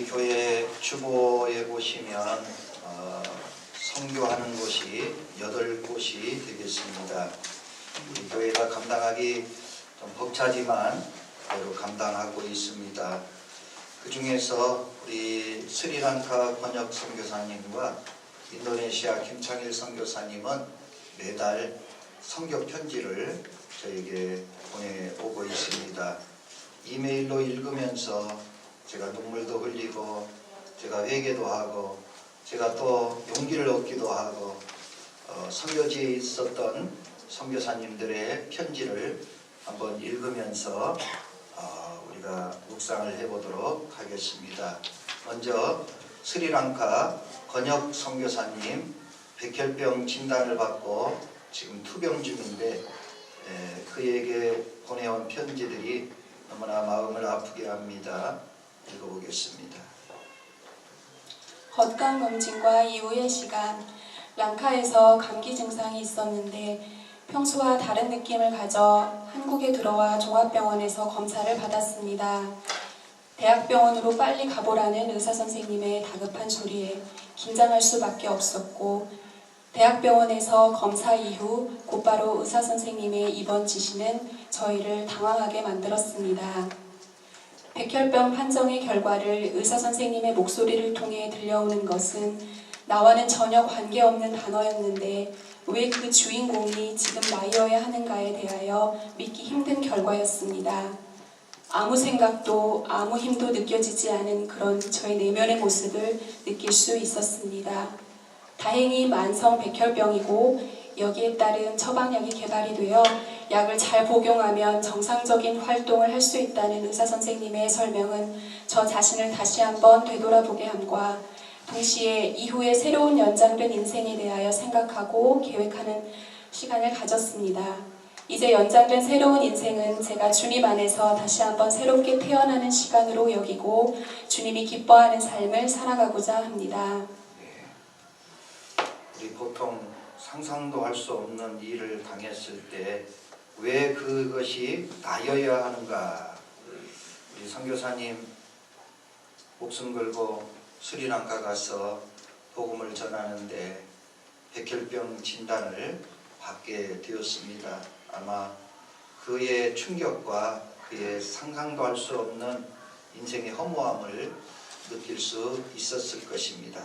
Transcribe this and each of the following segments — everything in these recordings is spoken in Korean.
우리 교회 주보에 보시면 선교하는 곳이 8곳이 되겠습니다. 우리 교회가 감당하기 좀 벅차지만 그대로 감당하고 있습니다. 그 중에서 우리 스리랑카 번역 선교사님과 인도네시아 김창일 선교사님은 매달 선교 편지를 저에게 보내오고 있습니다. 이메일로 읽으면서 제가 눈물도 흘리고 제가 회개도 하고 제가 또 용기를 얻기도 하고 선교지에 있었던 선교사님들의 편지를 한번 읽으면서 우리가 묵상을 해보도록 하겠습니다. 먼저 스리랑카 건혁 선교사님 백혈병 진단을 받고 지금 투병 중인데 그에게 보내온 편지들이 너무나 마음을 아프게 합니다. 읽어보겠습니다. 건강검진과 이후의 시간, 랑카에서 감기 증상이 있었는데 평소와 다른 느낌을 가져 한국에 들어와 종합병원에서 검사를 받았습니다. 대학병원으로 빨리 가보라는 의사선생님의 다급한 소리에 긴장할 수밖에 없었고 대학병원에서 검사 이후 곧바로 의사선생님의 입원 지시는 저희를 당황하게 만들었습니다. 백혈병 판정의 결과를 의사선생님의 목소리를 통해 들려오는 것은 나와는 전혀 관계없는 단어였는데 왜 그 주인공이 지금 나이어야 하는가에 대하여 믿기 힘든 결과였습니다. 아무 생각도 아무 힘도 느껴지지 않은 그런 저의 내면의 모습을 느낄 수 있었습니다. 다행히 만성 백혈병이고 여기에 따른 처방약이 개발이 되어 약을 잘 복용하면 정상적인 활동을 할 수 있다는 의사선생님의 설명은 저 자신을 다시 한번 되돌아보게 함과 동시에 이후에 새로운 연장된 인생에 대하여 생각하고 계획하는 시간을 가졌습니다. 이제 연장된 새로운 인생은 제가 주님 안에서 다시 한번 새롭게 태어나는 시간으로 여기고 주님이 기뻐하는 삶을 살아가고자 합니다. 우리 보통 상상도 할 수 없는 일을 당했을 때 왜 그것이 나여야 하는가? 우리 선교사님 목숨 걸고 스리랑카 가서 복음을 전하는데 백혈병 진단을 받게 되었습니다. 아마 그의 충격과 그의 상상도 할 수 없는 인생의 허무함을 느낄 수 있었을 것입니다.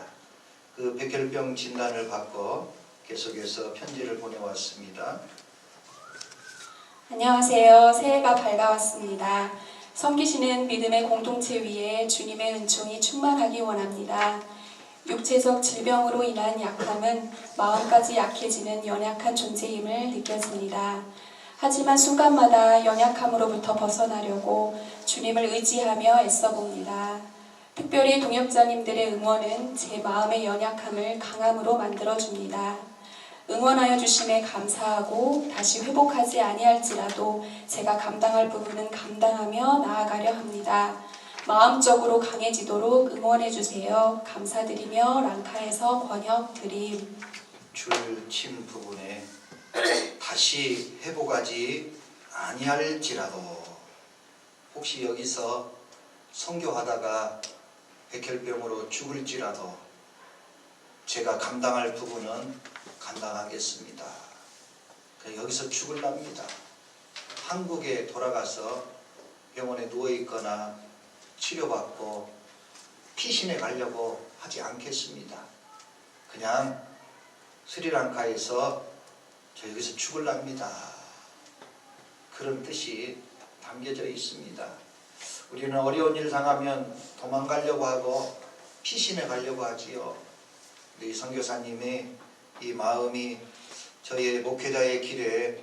그 백혈병 진단을 받고 계속해서 편지를 보내왔습니다. 안녕하세요. 새해가 밝아왔습니다. 섬기시는 믿음의 공동체 위에 주님의 은총이 충만하기 원합니다. 육체적 질병으로 인한 약함은 마음까지 약해지는 연약한 존재임을 느껴집니다. 하지만 순간마다 연약함으로부터 벗어나려고 주님을 의지하며 애써봅니다. 특별히 동역자님들의 응원은 제 마음의 연약함을 강함으로 만들어줍니다. 응원하여 주심에 감사하고 다시 회복하지 아니할지라도 제가 감당할 부분은 감당하며 나아가려 합니다. 마음적으로 강해지도록 응원해 주세요. 감사드리며 랑카에서 번역 드림. 줄침 부분에 다시 회복하지 아니할지라도 혹시 여기서 선교하다가 백혈병으로 죽을지라도 제가 감당할 부분은 감당하겠습니다. 여기서 죽을랍니다. 한국에 돌아가서 병원에 누워있거나 치료받고 피신해 가려고 하지 않겠습니다. 그냥 스리랑카에서 저 여기서 죽을랍니다. 그런 뜻이 담겨져 있습니다. 우리는 어려운 일 당하면 도망가려고 하고 피신해 가려고 하지요. 우리 선교사님의 이 마음이 저희 목회자의 길에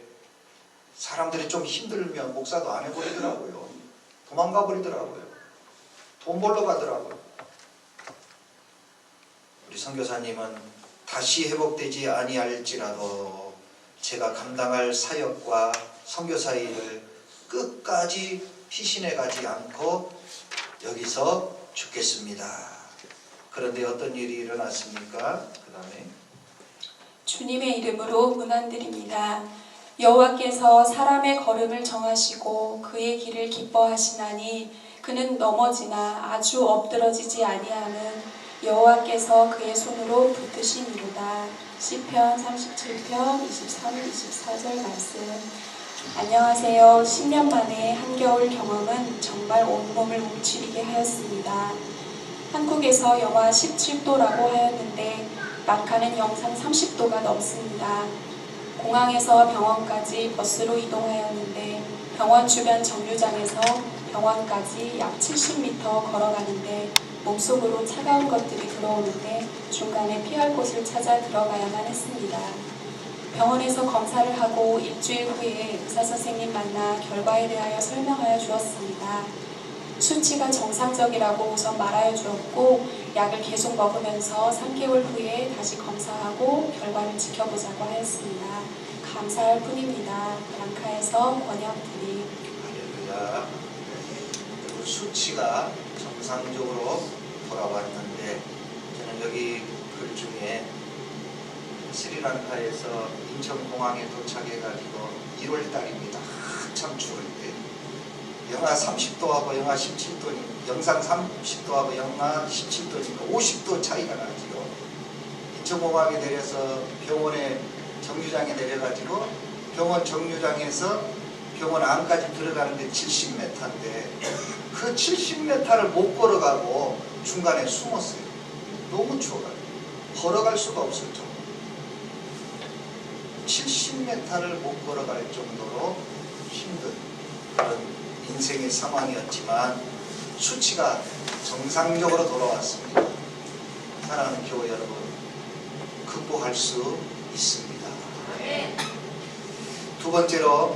사람들이 좀 힘들면 목사도 안 해버리더라고요. 도망가 버리더라고요. 돈 벌러 가더라고요. 우리 선교사님은 다시 회복되지 아니할지라도 제가 감당할 사역과 선교사 일을 끝까지 피신해 가지 않고 여기서 죽겠습니다. 그런데 어떤 일이 일어났습니까? 그 다음에 주님의 이름으로 문안드립니다. 여호와께서 사람의 걸음을 정하시고 그의 길을 기뻐하시나니 그는 넘어지나 아주 엎드러지지 아니하는 여호와께서 그의 손으로 붙드심이로다. 시편 37편 23, 24절 말씀. 안녕하세요. 10년 만에 한겨울 경험은 정말 온몸을 움츠리게 하였습니다. 한국에서 영하 17도라고 하였는데 랑카는 영상 30도가 넘습니다. 공항에서 병원까지 버스로 이동하였는데 병원 주변 정류장에서 병원까지 약 70m 걸어가는데 몸속으로 차가운 것들이 들어오는데 중간에 피할 곳을 찾아 들어가야만 했습니다. 병원에서 검사를 하고 일주일 후에 의사선생님 만나 결과에 대하여 설명하여 주었습니다. 수치가 정상적이라고 우선 말하여 주었고 약을 계속 먹으면서 3개월 후에 다시 검사하고 결과를 지켜보자고 하였습니다. 감사할 뿐입니다. 랑카에서 번역드림. 할렐루야. 그리고 수치가 정상적으로 돌아왔는데 저는 여기 글 중에 스리랑카에서 인천공항에 도착해가지고 1월 달입니다. 한참 추울 때 영하 30도하고 영하 17도니까 영상 30도하고 영하 17도니까 50도 차이가 나지요. 인천공항에 내려서 병원에 정류장에 내려가지고 병원 정류장에서 병원 안까지 들어가는데 70m인데 그 70m를 못 걸어가고 중간에 숨었어요. 너무 추워가지고 걸어갈 수가 없을 정도. 70m를 못 걸어갈 정도로 힘든 그런 인생의 상황이었지만 수치가 정상적으로 돌아왔습니다. 사랑하는 교회 여러분, 극복할 수 있습니다. 두 번째로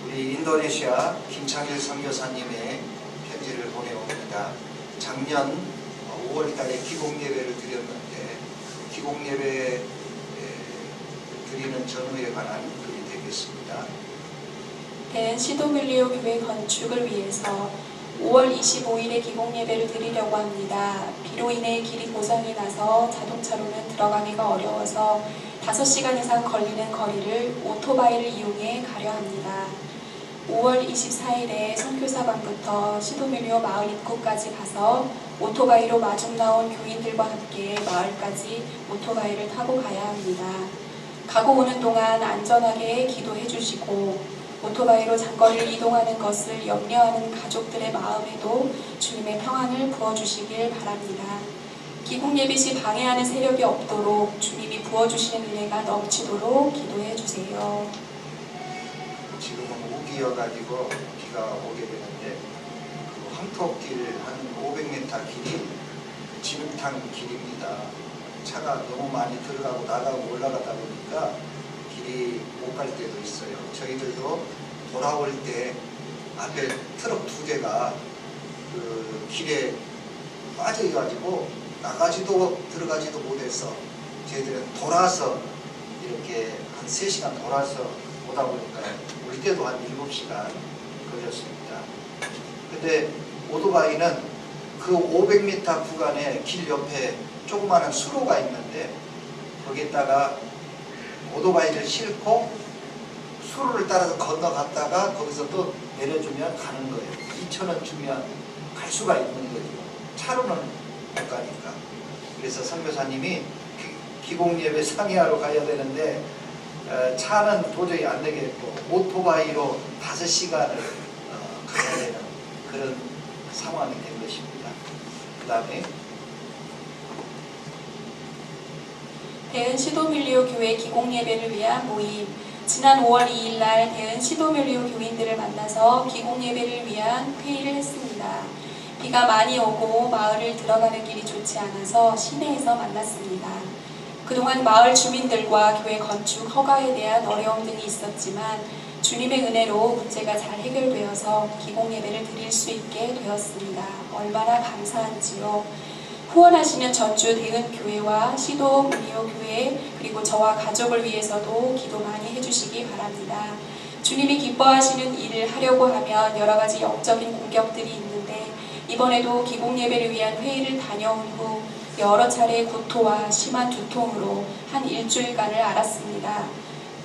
우리 인도네시아 김창일 선교사님의 편지를 보내옵니다. 작년 5월달에 기공예배를 드렸는데 기공예배 드리는 전후에 관한 글이 되겠습니다. 대은 시도밀리오 교회 건축을 위해서 5월 25일에 기공예배를 드리려고 합니다. 비로 인해 길이 고장이 나서 자동차로는 들어가기가 어려워서 5시간 이상 걸리는 거리를 오토바이를 이용해 가려 합니다. 5월 24일에 선교사반부터 시도밀리오 마을 입구까지 가서 오토바이로 마중 나온 교인들과 함께 마을까지 오토바이를 타고 가야 합니다. 가고 오는 동안 안전하게 기도해 주시고 오토바이로 장거리를 이동하는 것을 염려하는 가족들의 마음에도 주님의 평안을 부어주시길 바랍니다. 기국예배 시 방해하는 세력이 없도록 주님이 부어주시는 은혜가 넘치도록 기도해 주세요. 지금은 우기여가지고 비가 오게 되는데 그 황토길 한 500m 길이 진흙탕 길입니다. 차가 너무 많이 들어가고 나가고 올라가다 보니까 길이 못 갈 때도 있어요. 저희들도 돌아올 때 앞에 트럭 2대가 그 길에 빠져가지고 나가지도 들어가지도 못해서 저희들은 돌아서 이렇게 한 3시간 돌아서 오다 보니까 올 때도 한 7시간 걸렸습니다. 근데 오토바이는 그 500m 구간에 길 옆에 조그마한 수로가 있는데 거기에다가 오토바이를 싣고 수로를 따라서 건너갔다가 거기서 또 내려주면 가는 거예요. 2,000원 주면 갈 수가 있는 거죠. 차로는 못 가니까. 그래서 선교사님이 기공예배 상의하러 가야 되는데 차는 도저히 안 되겠고 오토바이로 5시간을 가야 되는 그런 상황이 된 것입니다. 그 다음에 대은 시도밀리오 교회 기공예배를 위한 모임. 지난 5월 2일 날 대은 시도밀리오 교인들을 만나서 기공예배를 위한 회의를 했습니다. 비가 많이 오고 마을을 들어가는 길이 좋지 않아서 시내에서 만났습니다. 그동안 마을 주민들과 교회 건축 허가에 대한 어려움 등이 있었지만 주님의 은혜로 문제가 잘 해결되어서 기공예배를 드릴 수 있게 되었습니다. 얼마나 감사한지요. 후원하시는 전주 대은교회와 시도밀리오 교회 그리고 저와 가족을 위해서도 기도 많이 해주시기 바랍니다. 주님이 기뻐하시는 일을 하려고 하면 여러 가지 영적인 공격들이 있는데 이번에도 기공예배를 위한 회의를 다녀온 후 여러 차례 구토와 심한 두통으로 한 일주일간을 앓았습니다.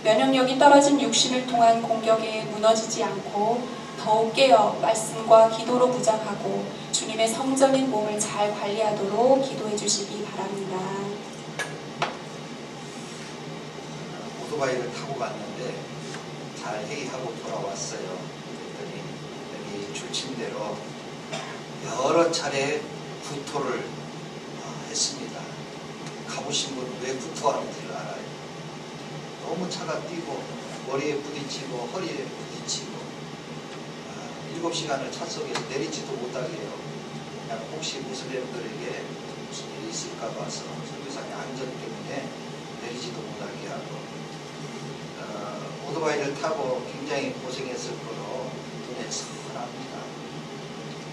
면역력이 떨어진 육신을 통한 공격에 무너지지 않고 더욱 깨어 말씀과 기도로 무장하고 주님의 성전인 몸을 잘 관리하도록 기도해 주시기 바랍니다. 오토바이를 타고 갔는데 잘 회의하고 돌아왔어요. 그랬더니 여기 줄침대로 여러 차례 구토를 했습니다. 가보신 분은 왜 구토하는지를 알아요. 너무 차가 뛰고 머리에 부딪히고 허리에 부딪히고 7시간을 차 속에서 내리지도 못하게 해요. 그냥 혹시 무슬림들에게 무슨 일이 있을까 봐서 선교사의 안전 때문에 내리지도 못하게 하고 오토바이를 타고 굉장히 고생했을 거로 눈에 선합니다.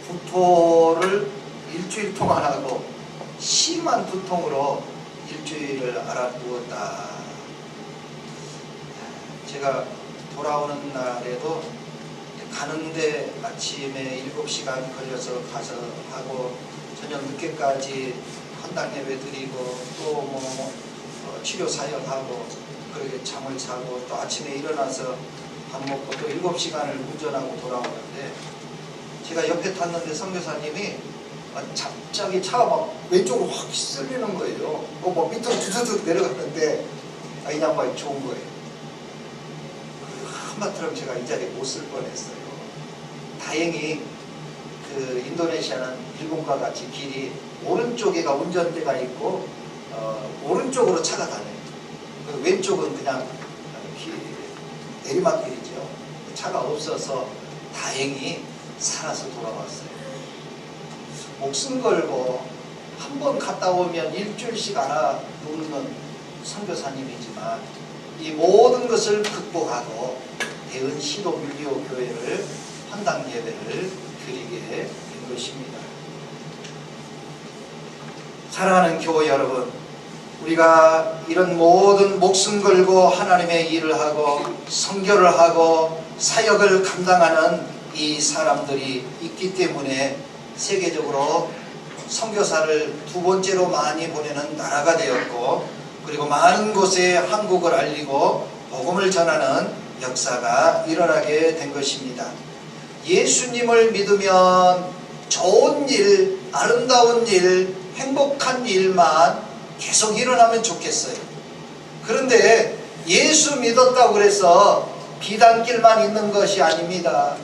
구토를 일주일 동안 하고 심한 두통으로 일주일을 알아두었다. 제가 돌아오는 날에도 가는데 아침에 7시간 걸려서 가서 하고 저녁 늦게까지 헌당 예배 드리고 또 치료 사역하고 그렇게 잠을 자고 또 아침에 일어나서 밥 먹고 또 7시간을 운전하고 돌아오는데 제가 옆에 탔는데 선교사님이 갑자기 차가 막 왼쪽으로 확 쓸리는 거예요. 뭐 밑으로 두두둑 내려갔는데 이 양반이 좋은 거예요. 한마디로 제가 이 자리에 못 쓸 뻔했어요. 다행히 그 인도네시아는 일본과 같이 길이 오른쪽에가 운전대가 있고 오른쪽으로 차가 다녀요. 왼쪽은 그냥 내리막길이죠. 차가 없어서 다행히 살아서 돌아왔어요. 목숨 걸고 한 번 갔다 오면 일주일씩 알아놓는 선교사님이지만 이 모든 것을 극복하고 대은 시도밀리오 교회를 헌당 예배를 드리게 된 것입니다. 사랑하는 교회 여러분, 우리가 이런 모든 목숨 걸고 하나님의 일을 하고 선교를 하고 사역을 감당하는 이 사람들이 있기 때문에 세계적으로 선교사를 두 번째로 많이 보내는 나라가 되었고, 그리고 많은 곳에 한국을 알리고 복음을 전하는 역사가 일어나게 된 것입니다. 예수님을 믿으면 좋은 일, 아름다운 일, 행복한 일만 계속 일어나면 좋겠어요. 그런데 예수 믿었다고 그래서 비단길만 있는 것이 아닙니다.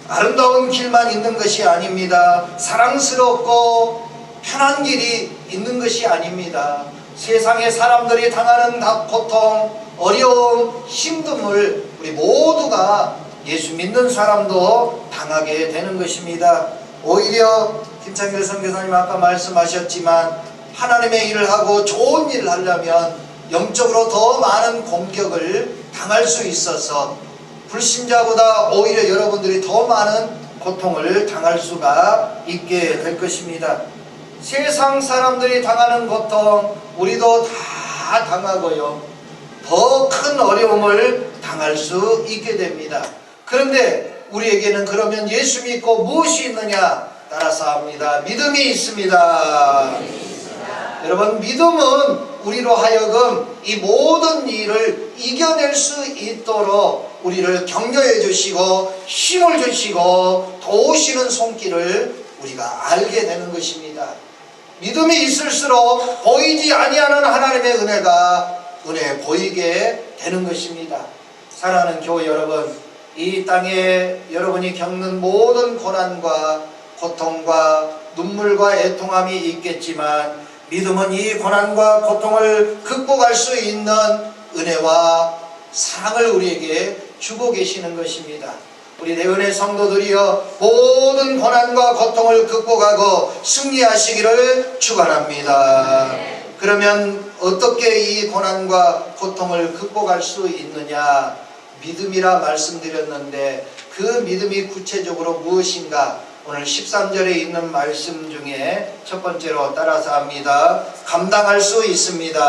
아름다운 길만 있는 것이 아닙니다. 사랑스럽고 편한 길이 있는 것이 아닙니다. 세상의 사람들이 당하는 고통, 어려움, 힘듦을 우리 모두가 예수 믿는 사람도 당하게 되는 것입니다. 오히려 김창길 선교사님 아까 말씀하셨지만 하나님의 일을 하고 좋은 일을 하려면 영적으로 더 많은 공격을 당할 수 있어서 불신자보다 오히려 여러분들이 더 많은 고통을 당할 수가 있게 될 것입니다. 세상 사람들이 당하는 고통 우리도 다 당하고요, 더 큰 어려움을 당할 수 있게 됩니다. 그런데 우리에게는 그러면 예수 믿고 무엇이 있느냐? 따라서 합니다. 믿음이 있습니다. 여러분, 믿음은 우리로 하여금 이 모든 일을 이겨낼 수 있도록 우리를 격려해 주시고 힘을 주시고 도우시는 손길을 우리가 알게 되는 것입니다. 믿음이 있을수록 보이지 아니하는 하나님의 은혜가 보이게 되는 것입니다. 사랑하는 교회 여러분, 이 땅에 여러분이 겪는 모든 고난과 고통과 눈물과 애통함이 있겠지만 믿음은 이 고난과 고통을 극복할 수 있는 은혜와 사랑을 우리에게 주고 계시는 것입니다. 우리 대은의 성도들이여 모든 고난과 고통을 극복하고 승리하시기를 축원합니다. 그러면 어떻게 이 고난과 고통을 극복할 수 있느냐? 믿음이라 말씀드렸는데 그 믿음이 구체적으로 무엇인가? 오늘 13절에 있는 말씀 중에 첫 번째로 따라서 합니다. 감당할 수 있습니다.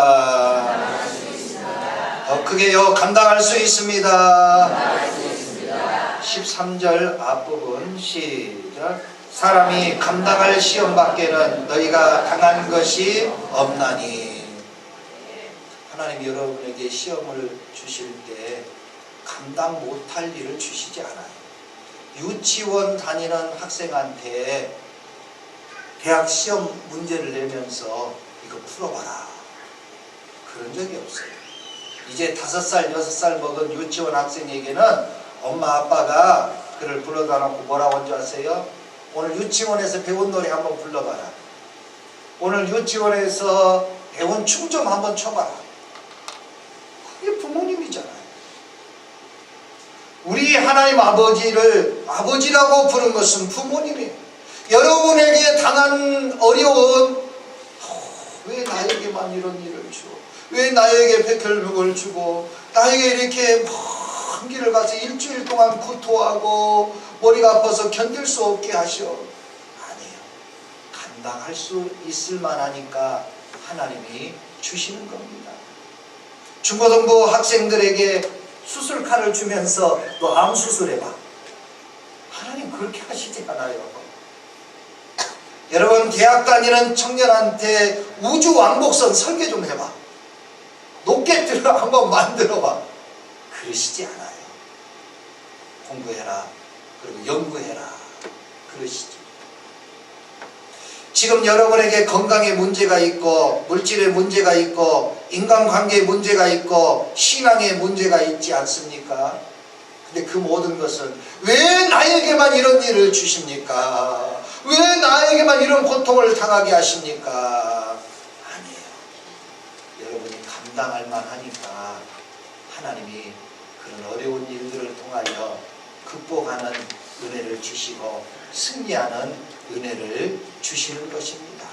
더 크게요. 감당할 수 있습니다. 13절 앞부분 시작. 사람이 감당할 시험 밖에는 너희가 당한 것이 없나니. 하나님 여러분에게 시험을 주실 때 감당 못할 일을 주시지 않아요. 유치원 다니는 학생한테 대학 시험 문제를 내면서 이거 풀어봐라, 그런 적이 없어요. 이제 5살, 6살 먹은 유치원 학생에게는 엄마 아빠가 그를 불러다 놓고 뭐라고 한 줄 아세요? 오늘 유치원에서 배운 노래 한번 불러봐라. 오늘 유치원에서 배운 춤 좀 한번 춰봐라. 그게 부모님이잖아요. 우리 하나님 아버지를 아버지라고 부른 것은 부모님이에요. 여러분에게 당한 어려운, 왜 나에게만 이런 일을 줘? 왜 나에게 백혈병을 주고 나에게 이렇게 먼 길을 가서 일주일 동안 구토하고 머리가 아파서 견딜 수 없게 하셔? 아니에요. 감당할 수 있을 만하니까 하나님이 주시는 겁니다. 중고등부 학생들에게 수술칼을 주면서 너 암 수술해봐. 하나님 그렇게 하시지 않아요. 여러분, 대학 다니는 청년한테 우주 왕복선 설계 좀 해봐. 로켓들을 한번 만들어봐. 그러시지 않아요. 공부해라, 그리고 연구해라, 그러시죠. 지금 여러분에게 건강에 문제가 있고 물질에 문제가 있고 인간관계에 문제가 있고 신앙에 문제가 있지 않습니까? 근데 그 모든 것은 왜 나에게만 이런 일을 주십니까? 왜 나에게만 이런 고통을 당하게 하십니까? 아니에요. 여러분이 감당할 만하니까 하나님이 그런 어려운 일들을 통하여 극복하는 은혜를 주시고 승리하는 은혜를 주시는 것입니다.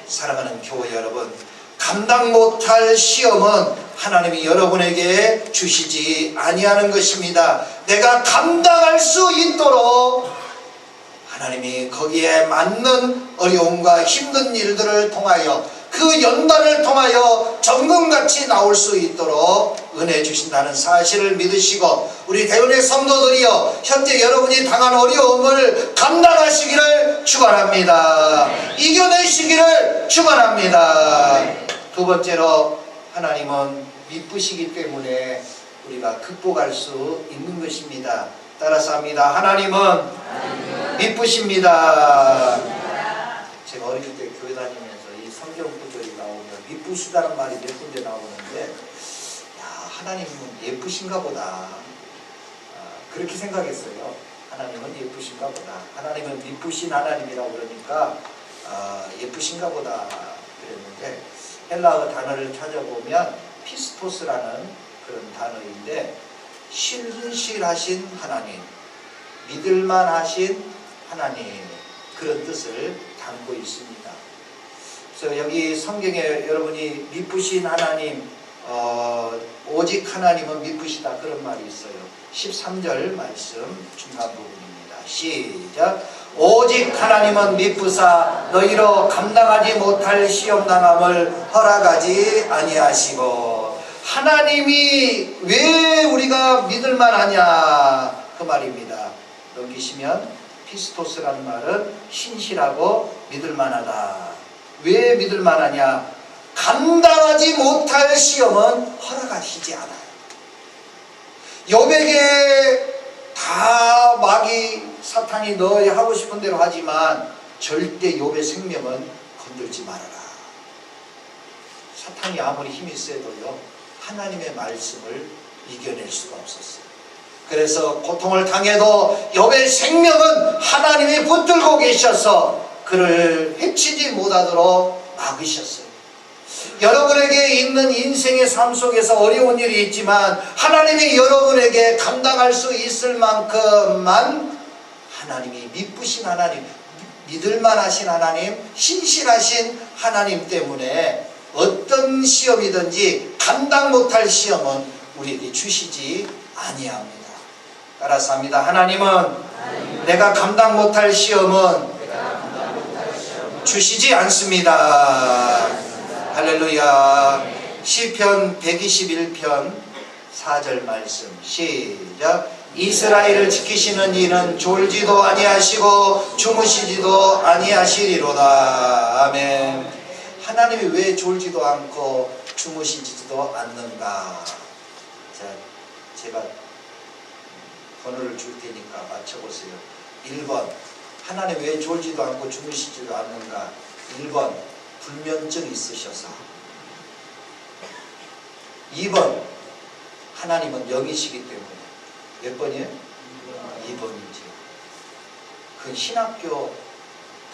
사랑하는 교회 여러분, 감당 못할 시험은 하나님이 여러분에게 주시지 아니하는 것입니다. 내가 감당할 수 있도록 하나님이 거기에 맞는 어려움과 힘든 일들을 통하여 그 연단을 통하여 정금같이 나올 수 있도록 은혜 주신다는 사실을 믿으시고 우리 대운의 성도들이여 현재 여러분이 당한 어려움을 감당하시기를 축원합니다. 이겨내시기를 축원합니다. 두 번째로 하나님은 미쁘시기 때문에 우리가 극복할 수 있는 것입니다. 따라서 합니다. 하나님은 미쁘십니다. 제가 어릴 때 교회 다니면서 이 성경 구절이 나오면 미쁘시다는 말이 몇 군데 나오는데, 야, 하나님은 예쁘신가 보다, 그렇게 생각했어요. 하나님은 예쁘신가 보다. 하나님은 미쁘신 하나님이라고 그러니까 예쁘신가 보다 그랬는데, 헬라어 단어를 찾아보면 피스토스라는 그런 단어인데, 신실하신 하나님, 믿을만하신 하나님, 그런 뜻을 담고 있습니다. 그래서 여기 성경에 여러분이 미쁘신 하나님, 오직 하나님은 미쁘시다, 그런 말이 있어요. 13절 말씀 중간 부분입니다. 시작. 오직 하나님은 미쁘사 너희로 감당하지 못할 시험당함을 허락하지 아니하시고. 하나님이 왜 우리가 믿을만하냐, 그 말입니다. 넘기시면 피스토스라는 말은 신실하고 믿을만하다. 왜 믿을만하냐? 감당하지 못할 시험은 허락하시지 않아요. 욥에게 다 마귀 사탄이 넣어야 하고 싶은 대로 하지만 절대 욥의 생명은 건들지 말아라. 사탄이 아무리 힘이 세도요, 하나님의 말씀을 이겨낼 수가 없었어요. 그래서 고통을 당해도 욥의 생명은 하나님이 붙들고 계셔서 그를 해치지 못하도록 막으셨어요. 여러분에게 있는 인생의 삶 속에서 어려운 일이 있지만 하나님이 여러분에게 감당할 수 있을 만큼만 하나님이 미쁘신 하나님, 믿을만하신 하나님, 신실하신 하나님 때문에 어떤 시험이든지 감당 못할 시험은 우리에게 주시지 아니합니다. 따라서 합니다. 하나님은 내가 감당 못할 시험은 주시지 않습니다. 할렐루야. 시편 121편 4절 말씀 시작. 이스라엘을 지키시는 이는 졸지도 아니하시고 주무시지도 아니하시리로다. 아멘. 하나님이 왜 졸지도 않고 주무시지도 않는가? 제가 번호를 줄 테니까 맞춰 맞춰보세요. 1번 하나님 왜 졸지도 않고 주무시지도 않는가? 1번 불면증 있으셔서. 2번 하나님은 영이시기 때문에. 몇 번이에요? 2번이죠. 그 신학교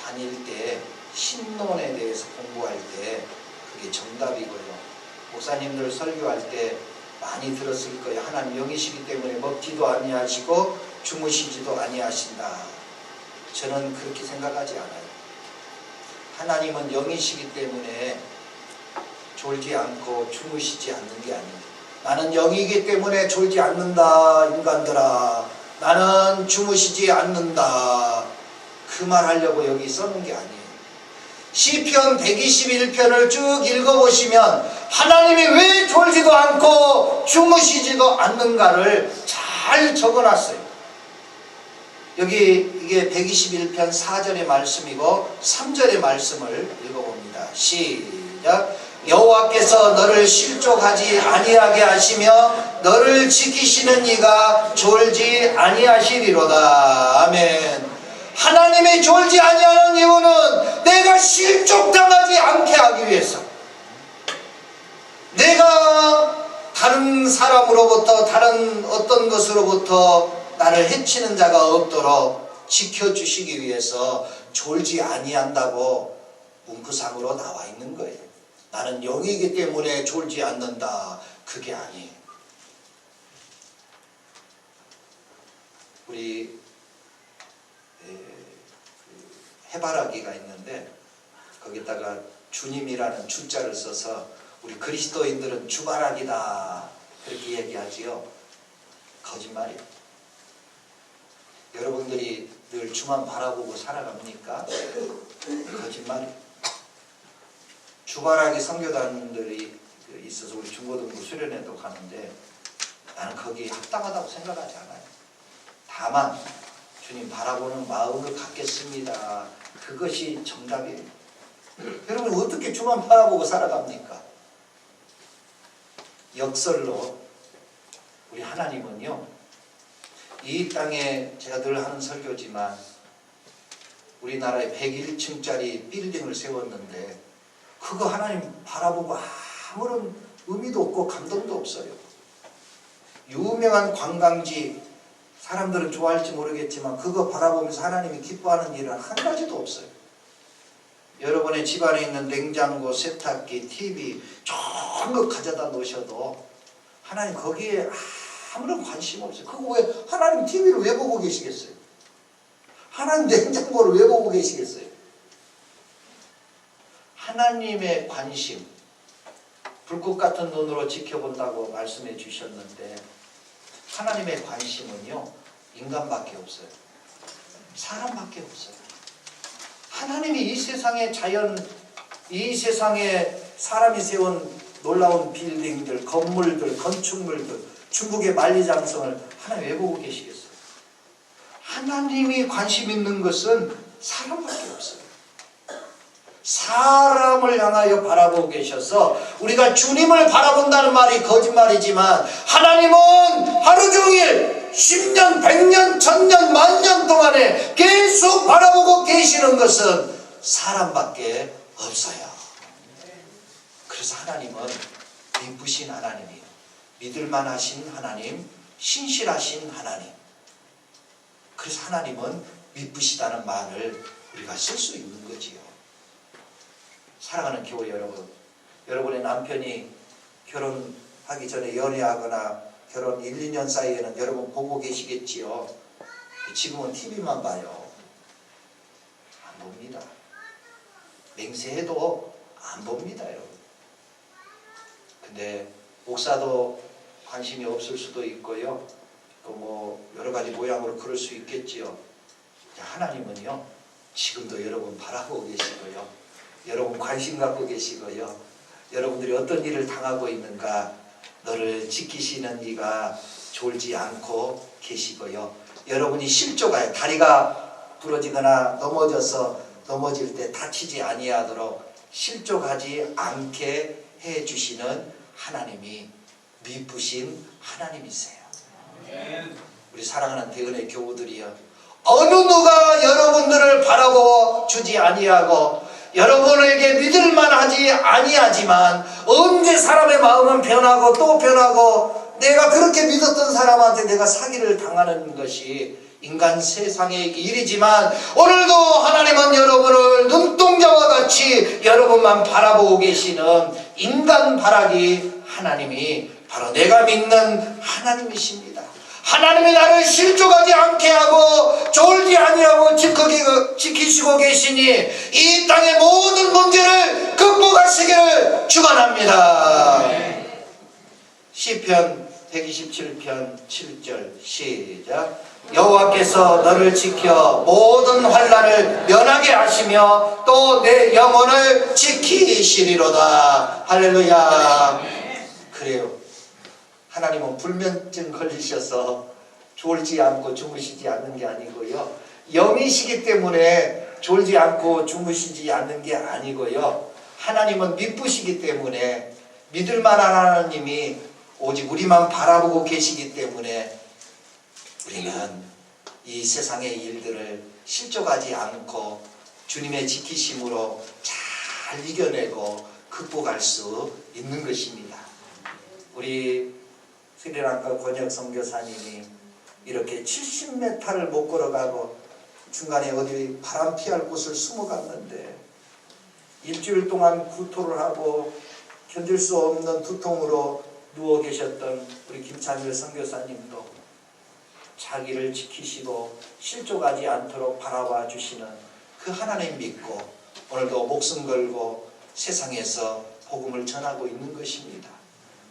다닐 때 신론에 대해서 공부할 때 그게 정답이고요. 목사님들 설교할 때 많이 들었을 거예요. 하나님 영이시기 때문에 먹지도 아니하시고 주무시지도 아니하신다. 저는 그렇게 생각하지 않아요. 하나님은 영이시기 때문에 졸지 않고 주무시지 않는 게 아닙니다. 나는 영이기 때문에 졸지 않는다 인간들아. 나는 주무시지 않는다. 그 말 하려고 여기 써놓은 게 아니에요. 시편 121편을 쭉 읽어보시면 하나님이 왜 졸지도 않고 주무시지도 않는가를 잘 적어놨어요. 여기 이게 121편 4절의 말씀이고 3절의 말씀을 읽어봅니다. 시작. 여호와께서 너를 실족하지 아니하게 하시며 너를 지키시는 이가 졸지 아니하시리로다. 아멘. 하나님이 졸지 아니하는 이유는 내가 실족당하지 않게 하기 위해서, 내가 다른 사람으로부터 다른 어떤 것으로부터 나를 해치는 자가 없도록 지켜주시기 위해서 졸지 아니한다고 문구상으로 나와 있는 거예요. 나는 영이기 때문에 졸지 않는다. 그게 아니에요. 우리 해바라기가 있는데 거기다가 주님이라는 주자를 써서 우리 그리스도인들은 주바라기다 그렇게 얘기하지요. 거짓말이에요. 여러분들이 늘 주만 바라보고 살아갑니까? 거짓말이에요. 주바라기 선교단들이 있어서 우리 중고등부 수련회도 가는데 나는 거기에 합당하다고 생각하지 않아요. 다만 주님 바라보는 마음을 갖겠습니다. 그것이 정답이에요. 여러분 어떻게 주만 바라보고 살아갑니까? 역설로 우리 하나님은요, 이 땅에 제가 늘 하는 설교지만 우리나라에 101층짜리 빌딩을 세웠는데 그거 하나님 바라보고 아무런 의미도 없고 감동도 없어요. 유명한 관광지 사람들은 좋아할지 모르겠지만 그거 바라보면서 하나님이 기뻐하는 일은 한 가지도 없어요. 여러분의 집안에 있는 냉장고, 세탁기, TV 좋은 거 가져다 놓으셔도 하나님 거기에 아무런 관심 없어요. 그거 왜 하나님 TV를 왜 보고 계시겠어요? 하나님 냉장고를 왜 보고 계시겠어요? 하나님의 관심, 불꽃 같은 눈으로 지켜본다고 말씀해 주셨는데 하나님의 관심은요, 인간밖에 없어요. 사람밖에 없어요. 하나님이 이 세상의 자연, 이 세상에 사람이 세운 놀라운 빌딩들, 건물들, 건축물들, 중국의 만리장성을 하나님 왜 보고 계시겠어요? 하나님이 관심 있는 것은 사람밖에 없어요. 사람을 향하여 바라보고 계셔서 우리가 주님을 바라본다는 말이 거짓말이지만 하나님은 하루 종일 10년, 100년, 1000년, 만년 동안에 계속 바라보고 계시는 것은 사람밖에 없어요. 그래서 하나님은 미쁘신 하나님이에요. 믿을만 하신 하나님, 신실하신 하나님. 그래서 하나님은 미쁘시다는 말을 우리가 쓸 수 있는 거지요. 사랑하는 교회 여러분, 여러분의 남편이 결혼하기 전에 연애하거나 결혼 1, 2년 사이에는 여러분 보고 계시겠지요. 지금은 TV만 봐요. 안 봅니다. 맹세해도 안 봅니다, 여러분. 근데 목사도 관심이 없을 수도 있고요. 또 뭐 여러 가지 모양으로 그럴 수 있겠지요. 하나님은요, 지금도 여러분 바라보고 계시고요. 여러분 관심 갖고 계시고요. 여러분들이 어떤 일을 당하고 있는가, 너를 지키시는 이가 졸지 않고 계시고요. 여러분이 실족하여 다리가 부러지거나 넘어질 때 다치지 아니하도록 실족하지 않게 해주시는 하나님이 미쁘신 하나님이세요. 우리 사랑하는 대은의 교우들이여, 어느 누가 여러분들을 바라보 주지 아니하고 여러분에게 믿을만하지 아니하지만 언제 사람의 마음은 변하고 또 변하고 내가 그렇게 믿었던 사람한테 내가 사기를 당하는 것이 인간 세상의 일이지만 오늘도 하나님은 여러분을 눈동자와 같이 여러분만 바라보고 계시는 인간 바라기 하나님이 바로 내가 믿는 하나님이십니다. 하나님이 나를 실족하지 않게 하고 졸지 아니하고 지키시고 계시니 이 땅의 모든 문제를 극복하시기를 축원합니다. 시편 127편 7절 시작. 여호와께서 너를 지켜 모든 환난을 면하게 하시며 또 내 영혼을 지키시리로다. 할렐루야. 그래요. 하나님은 불면증 걸리셔서 졸지 않고 주무시지 않는 게 아니고요, 영이시기 때문에 졸지 않고 주무시지 않는 게 아니고요, 하나님은 미쁘시기 때문에 믿을 만한 하나님이 오직 우리만 바라보고 계시기 때문에 우리는 이 세상의 일들을 실족하지 않고 주님의 지키심으로 잘 이겨내고 극복할 수 있는 것입니다. 우리 스리랑카 권혁 선교사님이 이렇게 70m를 못 걸어가고 중간에 어디 바람 피할 곳을 숨어갔는데 일주일 동안 구토를 하고 견딜 수 없는 두통으로 누워 계셨던 우리 김찬일 선교사님도 자기를 지키시고 실족하지 않도록 바라봐 주시는 그 하나님 믿고 오늘도 목숨 걸고 세상에서 복음을 전하고 있는 것입니다.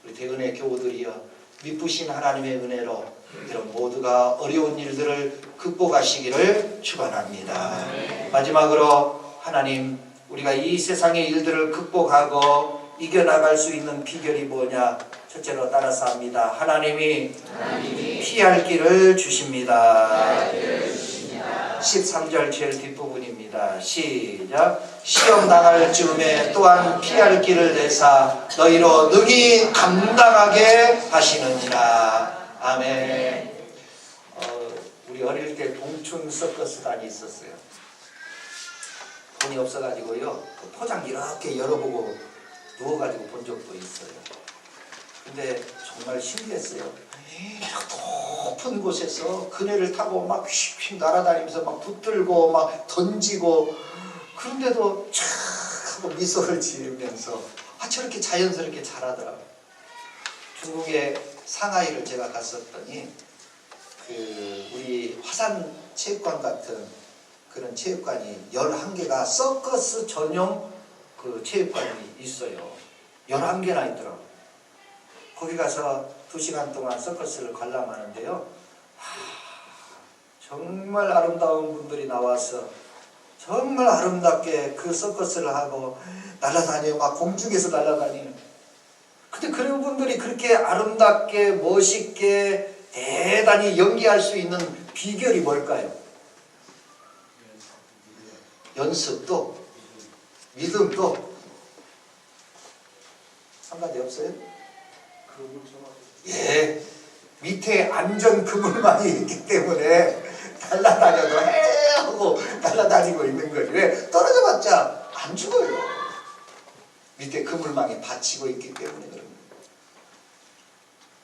우리 대은의 교우들이여, 미쁘신 하나님의 은혜로 여러분 모두가 어려운 일들을 극복하시기를 축원합니다. 마지막으로 하나님, 우리가 이 세상의 일들을 극복하고 이겨나갈 수 있는 비결이 뭐냐? 첫째로 따라서 합니다. 하나님이 피할 길을 주십니다. 13절 제일 뒷부분입니다. 시작. 시험 당할 즈음에 또한 피할 길을 내사 너희로 능히 감당하게 하시느니라. 아멘. 우리 어릴 때 동춘 서커스단이 있었어요. 돈이 없어가지고요, 포장 이렇게 열어보고 누워가지고 본 적도 있어요. 근데 정말 신기했어요. 높은 곳에서 그네를 타고 막 휙휙 날아다니면서 막 붙들고 막 던지고, 그런데도 촥 하고 미소를 지으면서 저렇게 자연스럽게 잘하더라고요. 중국의 상하이를 제가 갔었더니 우리 화산 체육관 같은 그런 체육관이 11개가 서커스 전용 그 체육관이 있어요. 11개나 있더라고요. 거기 가서 2시간 동안 서커스를 관람하는데요, 정말 아름다운 분들이 나와서 정말 아름답게 그 서커스를 하고 날아다녀요. 막 공중에서 날아다니는. 근데 그런 분들이 그렇게 아름답게 멋있게 대단히 연기할 수 있는 비결이 뭘까요? 연습도 믿음도 한 가지 없어요? 예, 밑에 안전 그물망이 있기 때문에 날아다녀도 해 하고 날아다니고 있는 거예요. 왜? 떨어져봤자 안 죽어요. 밑에 그물망이 받치고 있기 때문에 그런 거예요.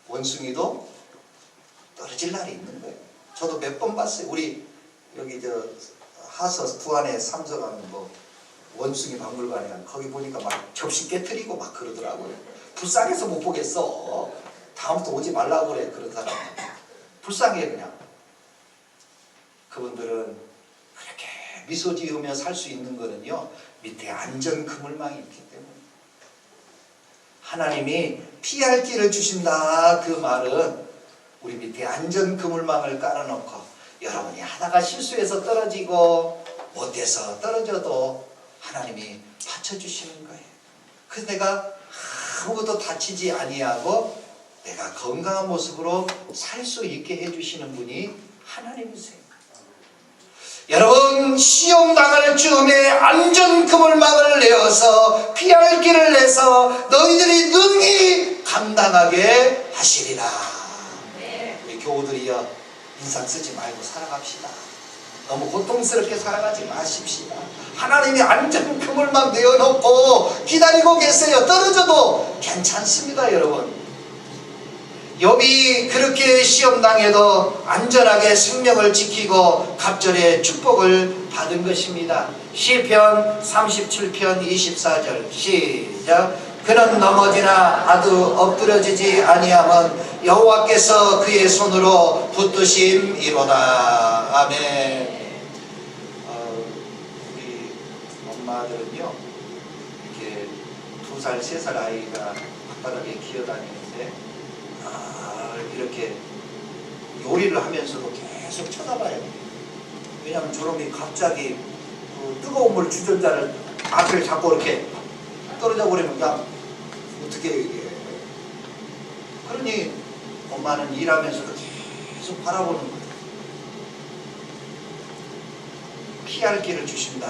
원숭이도 떨어질 날이 있는 거예요. 저도 몇 번 봤어요. 우리 여기 하서 부안에 삼서간 원숭이 박물관에 간 거기 보니까 막 접시 깨트리고 막 그러더라고요. 불쌍해서 못 보겠어. 다음부터 오지 말라고 그래, 그런 사람. 불쌍해 그냥. 그분들은 그렇게 미소 지으며 살 수 있는 거는요, 밑에 안전 그물망이 있기 때문에. 하나님이 피할 길을 주신다, 그 말은 우리 밑에 안전 그물망을 깔아놓고 여러분이 하다가 실수해서 떨어지고 못해서 떨어져도 하나님이 받쳐주시는 거예요. 그래서 내가 아무것도 다치지 아니하고 내가 건강한 모습으로 살 수 있게 해주시는 분이 하나님이세요. 여러분, 시험 당할 즈음에 안전 그물망을 내어서 피할 길을 내서 너희들이 능히 감당하게 하시리라. 우리 교우들이여, 인상 쓰지 말고 살아갑시다. 너무 고통스럽게 살아가지 마십시다. 하나님이 안전 그물망 내어놓고 기다리고 계세요. 떨어져도 괜찮습니다, 여러분. 욥이 그렇게 시험당해도 안전하게 생명을 지키고 갑절의 축복을 받은 것입니다. 시편 37편 24절 시작. 그는 넘어지나 아두 엎드러지지 아니함은 여호와께서 그의 손으로 붙드심이로다. 아멘. 우리 엄마들은요, 이렇게 2살, 3살 아이가 앞바닥에 기어다니는데 이렇게 요리를 하면서도 계속 쳐다봐요. 왜냐하면 저놈이 갑자기 그 뜨거운 물 주전자를 앞을 잡고 이렇게 떨어져 버리면 그냥 어떻게 이게. 그러니 엄마는 일하면서도 계속 바라보는 거예요. 피할 길을 주신다.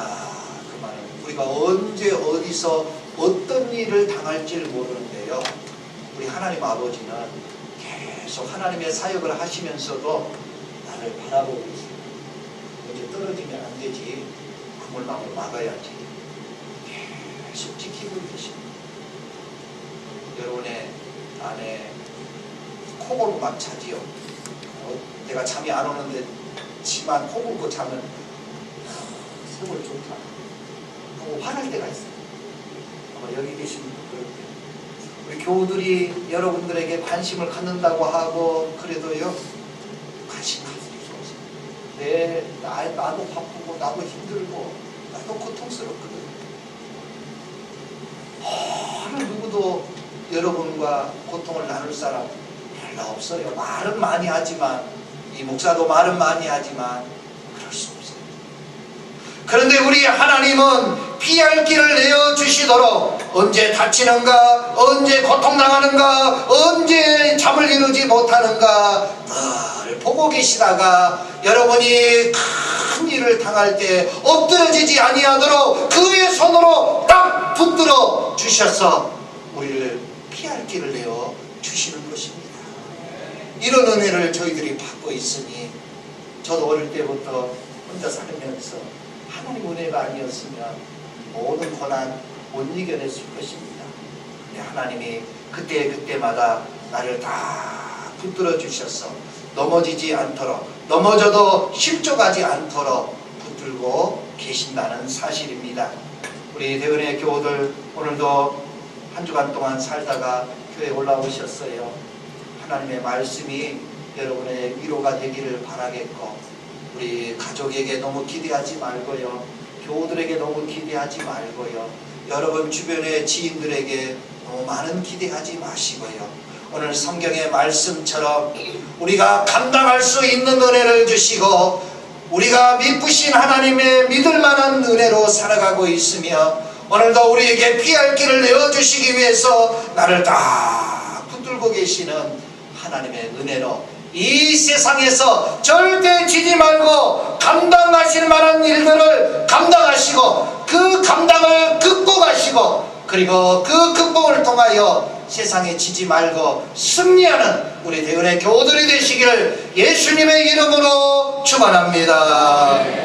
그 말은 우리가 언제 어디서 어떤 일을 당할지를 모르는데요, 우리 하나님 아버지는 계속 하나님의 사역을 하시면서도 나를 바라보고 있어요. 언제 떨어지면 안 되지. 그물망을 막아야지. 계속 지키고 계십니다. 여러분의 안에 코골고만 자지요. 내가 잠이 안 오는데 지만 코골고 자면 세월 좋다 하고 화날 때가 있어요. 아마 여기 계신 분들, 우리 교우들이 여러분들에게 관심을 갖는다고 하고 그래도요, 관심 가지고 나도 바쁘고 나도 힘들고 나도 고통스럽거든. 어느 누구도 여러분과 고통을 나눌 사람 별로 없어요. 말은 많이 하지만, 이 목사도 말은 많이 하지만 그럴 수 없어요. 그런데 우리 하나님은 피할 길을 내어주시도록 언제 다치는가, 언제 고통당하는가, 언제 잠을 이루지 못하는가 늘 보고 계시다가 여러분이 큰 일을 당할 때 엎드러지지 아니하도록 그의 손으로 딱 붙들어 주셔서 우리를 피할 길을 내어 주시는 것입니다. 이런 은혜를 저희들이 받고 있으니, 저도 어릴 때부터 혼자 살면서 하나님 은혜가 아니었으면 모든 고난 못 이겨냈을 것입니다. 하나님이 그때마다 나를 다 붙들어 주셔서 넘어지지 않도록, 넘어져도 실족하지 않도록 붙들고 계신다는 사실입니다. 우리 대은의 교우들, 오늘도 한 주간 동안 살다가 교회에 올라오셨어요. 하나님의 말씀이 여러분의 위로가 되기를 바라겠고, 우리 가족에게 너무 기대하지 말고요, 교우들에게 너무 기대하지 말고요, 여러분 주변의 지인들에게 너무 많은 기대하지 마시고요, 오늘 성경의 말씀처럼 우리가 감당할 수 있는 은혜를 주시고 우리가 믿으신 하나님의 믿을 만한 은혜로 살아가고 있으며, 오늘도 우리에게 피할 길을 내어주시기 위해서 나를 딱 붙들고 계시는 하나님의 은혜로 이 세상에서 절대 지지 말고 감당하실 만한 일들을 감당하시고 그 감당을 극복하시고, 그리고 그 극복을 통하여 세상에 지지 말고 승리하는 우리 대은의 교우들이 되시기를 예수님의 이름으로 축원합니다.